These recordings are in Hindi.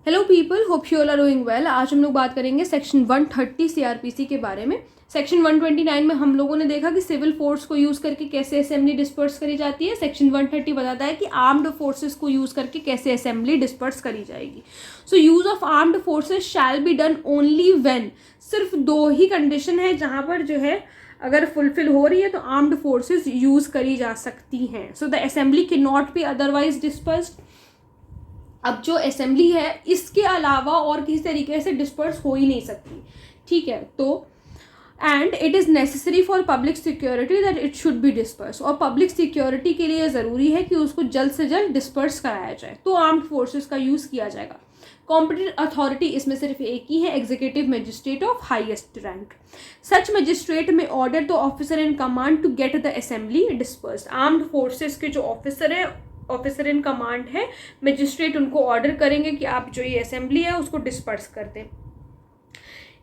Hello people, hope you all are doing well. आज हम लोग बात करेंगे सेक्शन 130 सीआरपीसी के बारे में। सेक्शन 129 में हम लोगों ने देखा कि सिविल फोर्स को यूज करके कैसे असेंबली डिस्पर्स करी जाती है। सेक्शन 130 बताता है कि आर्म्ड फोर्सेस को यूज करके कैसे असेंबली डिस्पर्स करी जाएगी। So use of armed forces shall be done only when, सिर्फ दो ही कंडीशन है जहां पर जो है अगर फुलफिल हो रही है तो आर्म्ड फोर्सेस यूज करी जा सकती हैं। So the assembly can not be otherwise dispersed. अब जो असेंबली है इसके अलावा और किसी तरीके से डिस्पर्स हो ही नहीं सकती, ठीक है। तो and it is necessary for public security that it should be disperse, और पब्लिक सिक्योरिटी के लिए ज़रूरी है कि उसको जल्द से जल्द डिस्पर्स कराया जाए, तो आर्म्ड फोर्सेस का यूज़ किया जाएगा। कॉम्पिटेंट अथॉरिटी इसमें सिर्फ एक ही है, executive magistrate of highest rank. Such magistrate may order the officer in command to get the assembly disperse. Armed forces के जो ऑफिसर है, ऑफिसर इन कमांड है, मजिस्ट्रेट उनको ऑर्डर करेंगे कि आप जो ये असेंबली है उसको डिस्पर्स कर दें।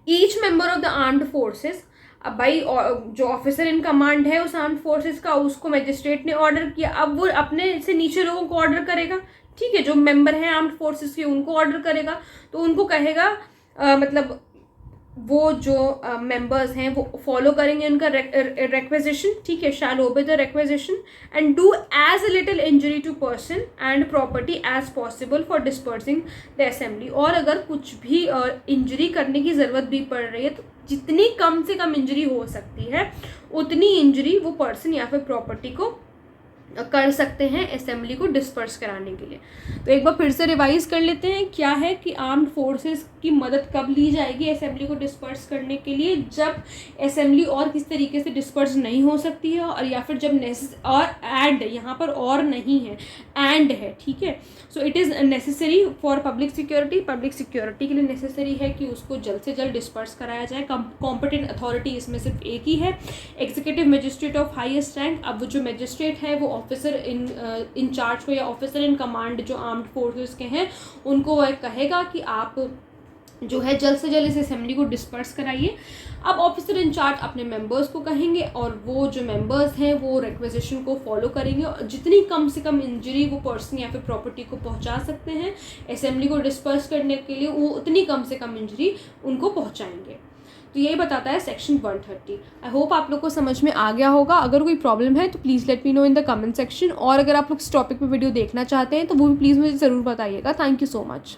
Each member of the armed forces, अब भाई जो ऑफिसर इन कमांड है उस आर्म्ड फोर्सेस का, उसको मजिस्ट्रेट ने ऑर्डर किया, अब वो अपने से नीचे लोगों को ऑर्डर करेगा, ठीक है। जो मेंबर हैं आर्म्ड फोर्सेस के उनको ऑर्डर करेगा, तो उनको कहेगा मतलब वो जो मेंबर्स हैं वो फॉलो करेंगे उनका रिक्वेजिशन, ठीक है। Shall obey the requisition and do as little injury to person and property as possible for dispersing the assembly. और अगर कुछ भी इंजरी करने की ज़रूरत भी पड़ रही है तो जितनी कम से कम इंजरी हो सकती है उतनी इंजरी वो पर्सन या फिर प्रॉपर्टी को कर सकते हैं असेंबली को डिस्पर्स कराने के लिए। तो एक बार फिर से रिवाइज कर लेते हैं क्या है कि आर्म्ड फोर्सेस की मदद कब ली जाएगी असेंबली को डिस्पर्स करने के लिए, जब असेंबली और किस तरीके से डिस्पर्स नहीं हो सकती है, और या फिर जब और एंड, यहाँ पर और नहीं है एंड है, ठीक है। So it is necessary for public security, public security के लिए नेसेसरी है कि उसको जल्द से जल्द डिस्पर्स कराया जाए। कॉम्पिटेंट अथॉरिटी इसमें सिर्फ एक ही है, executive magistrate of highest rank. अब जो मजिस्ट्रेट है वो ऑफिसर इन चार्ज को या ऑफिसर इन कमांड जो आर्म्ड फोर्सेस के हैं उनको वह कहेगा कि आप जो है जल्द से जल्द इस असेंबली को डिस्पर्स कराइए। अब ऑफिसर इन चार्ज अपने मेंबर्स को कहेंगे और वो जो मेंबर्स हैं वो रिक्वेजिशन को फॉलो करेंगे, और जितनी कम से कम इंजरी वो पर्सन या फिर प्रॉपर्टी को पहुंचा सकते हैं असेंबली को डिस्पर्स करने के लिए, वो उतनी कम से कम इंजरी उनको पहुंचाएंगे। तो यही बताता है सेक्शन 130। आई होप आप लोग को समझ में आ गया होगा। अगर कोई प्रॉब्लम है तो please let me know in the comment section, और अगर आप लोग इस टॉपिक पे वीडियो देखना चाहते हैं तो वो भी प्लीज़ मुझे ज़रूर बताइएगा। Thank you so much.